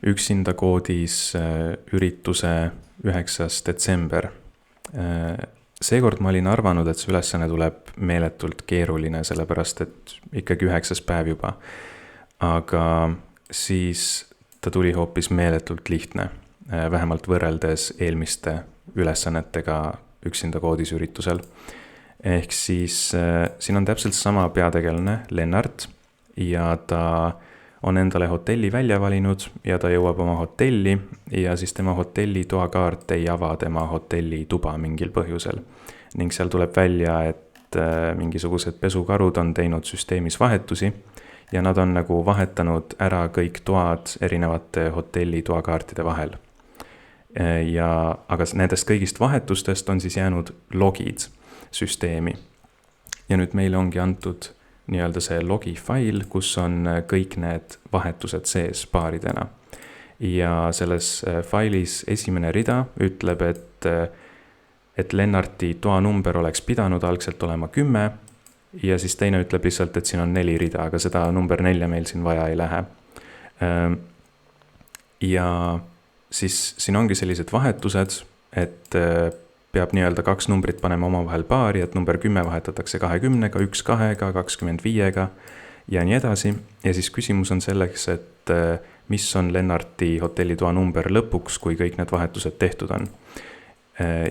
üksinda koodis ürituse 9. detsember. Seekord ma olin arvanud, et see ülesanne tuleb meeletult keeruline, sellepärast et ikkagi 9. päev juba. Aga siis ta tuli hoopis meeletult lihtne, vähemalt võrreldes eelmiste ülesannetega üksinda koodis üritusel. Ehk siis siin on täpselt sama peategelane, Lennart, ja ta on endale hotelli välja valinud ja ta jõuab oma hotelli ja siis tema hotelli toakaart ei ava tema hotelli tuba mingil põhjusel. Ning seal tuleb välja, et mingisugused pesukarud on teinud süsteemis vahetusi ja nad on nagu vahetanud ära kõik toad erinevate hotelli toakaartide vahel. Aga nendest kõigist vahetustest on siis jäänud logid süsteemi. Ja nüüd meile ongi antud nii-öelda see logi fail, kus on kõik need vahetused sees paaridena. Ja selles failis esimene rida ütleb, et Lennarti toanumber oleks pidanud algselt olema 10 ja siis teine ütleb lihtsalt, et siin on 4 rida, aga seda number 4 meil siin vaja ei lähe. Ja siis siin ongi sellised vahetused, et peab nii-öelda 2 numbrit panema omavahel paari, et number 10 vahetatakse 20-ga, 1 2-ga, 25-ga ja nii edasi. Ja siis küsimus on selleks, et mis on Lennarti hotellitoa number lõpuks, kui kõik need vahetused tehtud on.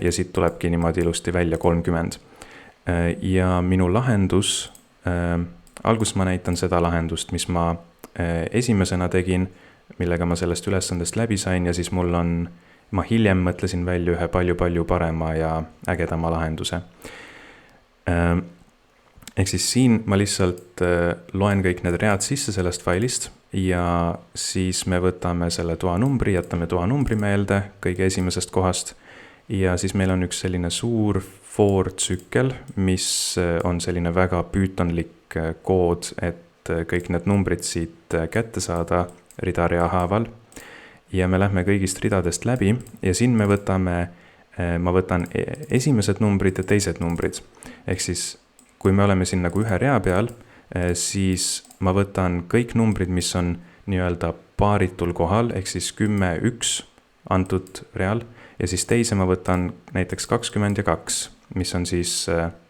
Ja siit tulebki niimoodi ilusti välja 30. Ja minu lahendus, alguses ma näitan seda lahendust, mis ma esimesena tegin, millega ma sellest ülesandest läbi sain ja siis ma hiljem mõtlesin välja ühe palju parema ja ägedama lahenduse. Ehk siis siin ma lihtsalt loen kõik need read sisse sellest failist ja siis me võtame selle toanumbri, jätame toanumbri meelde kõige esimesest kohast ja siis meil on üks selline suur for tsükkel, mis on selline väga püütonlik kood, et kõik need numbrid siit kätte saada rida-rea haaval. Ja me lähme kõigist ridadest läbi ja siin ma võtan esimesed numbrid ja teised numbrid. Ehk siis, kui me oleme siin nagu ühe rea peal, siis ma võtan kõik numbrid, mis on nii-öelda paaritul kohal, ehk siis 10, 1 antud real. Ja siis teise ma võtan näiteks 20 ja 2, mis on siis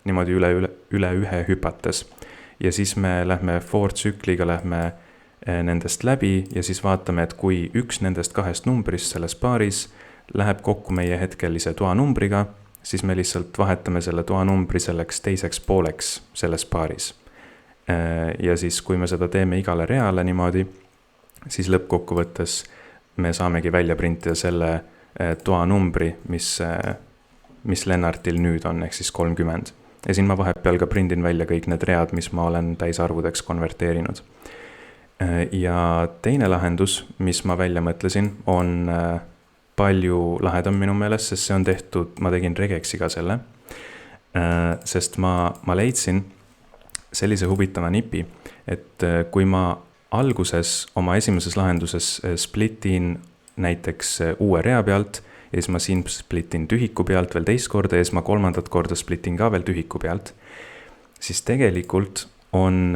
niimoodi üle ühe hüpates. Ja siis me lähme for tsükliga, lähme nendest läbi ja siis vaatame, et kui üks nendest 2 numbrist selles paaris läheb kokku meie hetkelise toanumbriga, siis me lihtsalt vahetame selle toanumbri selleks teiseks pooleks selles paaris. Ja siis, kui me seda teeme igale reale niimoodi, siis lõppkokkuvõttes me saamegi välja printida selle toanumbri, mis Lennartil nüüd on, ehk siis 30. Ja siin ma vahepeal ka prindin välja kõik need read, mis ma olen täisarvudeks konverteerinud. Ja teine lahendus, mis ma välja mõtlesin, on palju lahedam minu meelest, sest see on tehtud, ma tegin regeksiga selle, sest ma leidsin sellise huvitava nipi, et kui ma alguses oma esimeses lahenduses splitin näiteks uue rea pealt ja siis ma siin splitin tühiku pealt veel teist korda ja siis ma 3. korda splitin ka veel tühiku pealt, siis tegelikult on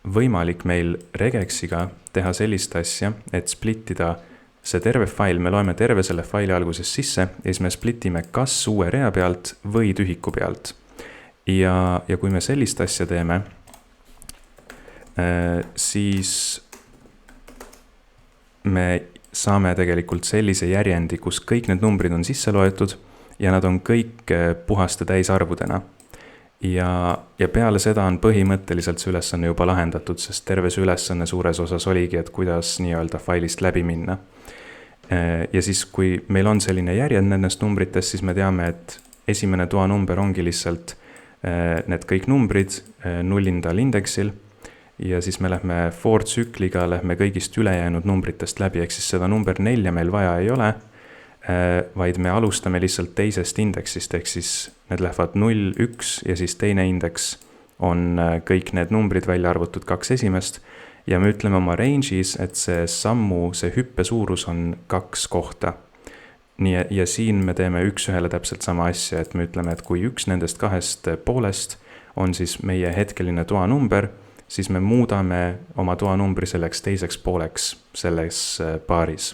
võimalik meil regeksiga teha sellist asja, et splittida see terve fail, me loeme terve selle faili alguses sisse ja siis me splitime kas uue rea pealt või tühiku pealt. Ja kui me sellist asja teeme, siis me saame tegelikult sellise järjendi, kus kõik need numbrid on sisse loetud ja nad on kõik puhaste täisarvudena. Ja peale seda on põhimõtteliselt see ülesanne juba lahendatud, sest terve see ülesanne suures osas oligi, et kuidas nii-öelda failist läbi minna. Ja siis, kui meil on selline järjend nendest numbritest, siis me teame, et esimene toanumber ongi lihtsalt need kõik numbrid nullindal indeksil ja siis me lähme for tsükliga, lähme kõigist ülejäänud numbritest läbi, ehk siis seda number 4 meil vaja ei ole, vaid me alustame lihtsalt teisest indeksist, ehk siis need lähevad 0, 1 ja siis teine indeks on kõik need numbrid välja arvutud 2 esimest ja me ütleme oma range'is, et see sammu, see hüppe suurus on 2 kohta. Ja siin me teeme üks ühele täpselt sama asja, et me ütleme, et kui üks nendest 2 poolest on siis meie hetkeline toanumber, siis me muudame oma toanumbri selleks teiseks pooleks selles paaris.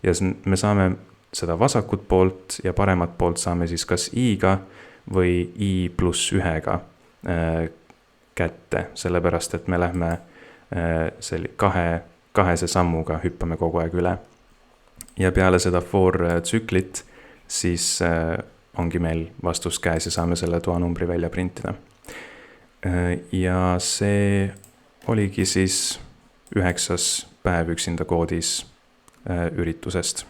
ja me saame seda vasakut poolt ja paremat poolt saame siis kas i-ga või i+1-ga kätte, sellepärast et me lähme kahese sammuga hüppame kogu aeg üle. Ja peale seda for tsüklit siis ongi meil vastus käes ja saame selle toanumbri välja printida. Ja see oligi siis 9. päev üksinda koodis üritusest.